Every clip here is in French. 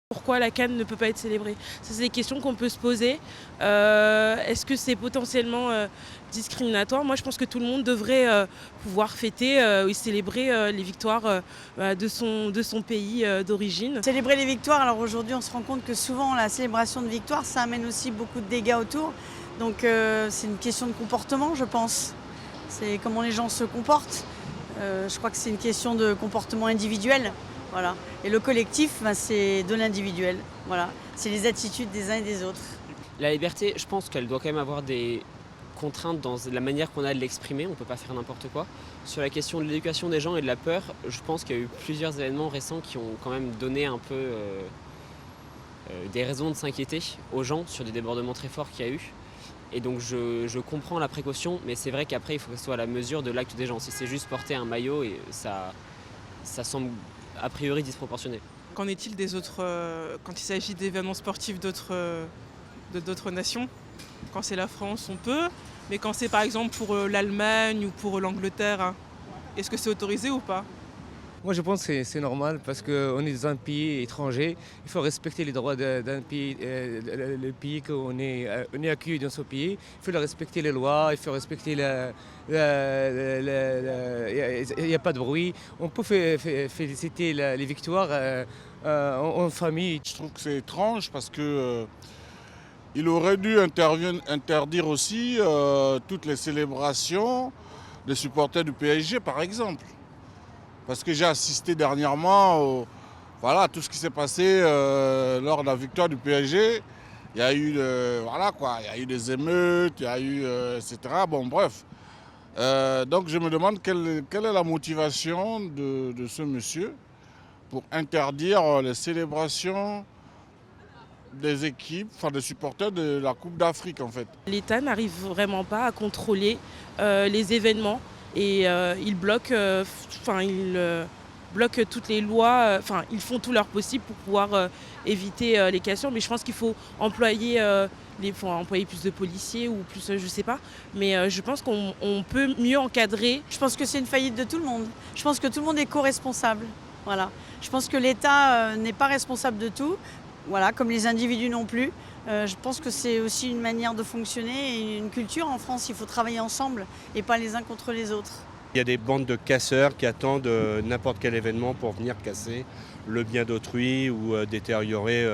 Pourquoi la CAN ne peut pas être célébrée? Ça, c'est des questions qu'on peut se poser. Est-ce que c'est potentiellement discriminatoire? Moi, je pense que tout le monde devrait pouvoir fêter et célébrer les victoires de son pays d'origine. Célébrer les victoires, alors aujourd'hui on se rend compte que souvent la célébration de victoire ça amène aussi beaucoup de dégâts autour. Donc c'est une question de comportement je pense. C'est comment les gens se comportent. Je crois que c'est une question de comportement individuel. Voilà. Et le collectif, c'est de l'individuel. Voilà. C'est les attitudes des uns et des autres. La liberté, je pense qu'elle doit quand même avoir des contraintes dans la manière qu'on a de l'exprimer, on ne peut pas faire n'importe quoi. Sur la question de l'éducation des gens et de la peur, je pense qu'il y a eu plusieurs événements récents qui ont quand même donné un peu des raisons de s'inquiéter aux gens sur des débordements très forts qu'il y a eu. Et donc je comprends la précaution, mais c'est vrai qu'après il faut que ce soit à la mesure de l'acte des gens. Si c'est juste porter un maillot, et ça semble a priori disproportionné. Qu'en est-il des autres, quand il s'agit d'événements sportifs d'autres nations? Quand c'est la France, on peut, mais quand c'est par exemple pour l'Allemagne ou pour l'Angleterre, hein, est-ce que c'est autorisé ou pas? Moi je pense que c'est normal parce qu'on est dans un pays étranger, il faut respecter les droits d'un pays, le pays qu'on est accueilli dans ce pays, il faut respecter les lois, il faut respecter il n'y a pas de bruit, on peut féliciter les victoires en famille. Je trouve que c'est étrange parce que il aurait dû interdire aussi toutes les célébrations des supporters du PSG par exemple. Parce que j'ai assisté dernièrement à tout ce qui s'est passé lors de la victoire du PSG. Il y a eu, il y a eu des émeutes, il y a eu, etc. Bon, bref. Donc je me demande quelle est la motivation de ce monsieur pour interdire les célébrations des équipes, des supporters de la Coupe d'Afrique en fait. L'État n'arrive vraiment pas à contrôler les événements. Et ils bloquent toutes les lois, ils font tout leur possible pour pouvoir éviter les cassures. Mais je pense qu'il faut employer, plus de policiers ou plus, je sais pas. Mais je pense qu'on peut mieux encadrer. Je pense que c'est une faillite de tout le monde. Je pense que tout le monde est co-responsable. Voilà. Je pense que l'État n'est pas responsable de tout, voilà, comme les individus non plus. Je pense que c'est aussi une manière de fonctionner et une culture en France. Il faut travailler ensemble et pas les uns contre les autres. Il y a des bandes de casseurs qui attendent n'importe quel événement pour venir casser le bien d'autrui ou détériorer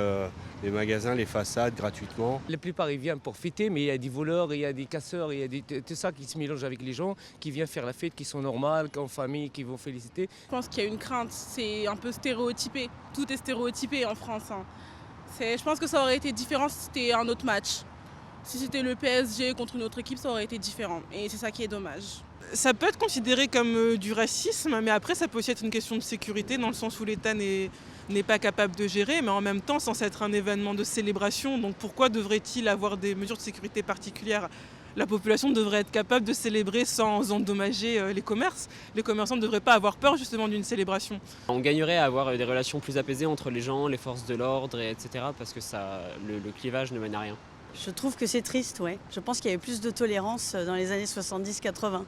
les magasins, les façades gratuitement. La plupart ils viennent pour fêter, mais il y a des voleurs, il y a des casseurs, il y a tout ça qui se mélange avec les gens, qui viennent faire la fête, qui sont normales, en famille, qui vont féliciter. Je pense qu'il y a une crainte, c'est un peu stéréotypé. Tout est stéréotypé en France. Je pense que ça aurait été différent si c'était un autre match. Si c'était le PSG contre une autre équipe, ça aurait été différent. Et c'est ça qui est dommage. Ça peut être considéré comme du racisme, mais après ça peut aussi être une question de sécurité, dans le sens où l'État n'est pas capable de gérer, mais en même temps censé être un événement de célébration. Donc pourquoi devrait-il avoir des mesures de sécurité particulières? La population devrait être capable de célébrer sans endommager les commerces. Les commerçants ne devraient pas avoir peur justement d'une célébration. On gagnerait à avoir des relations plus apaisées entre les gens, les forces de l'ordre, etc. Parce que le clivage ne mène à rien. Je trouve que c'est triste, ouais. Je pense qu'il y avait plus de tolérance dans les années 70-80.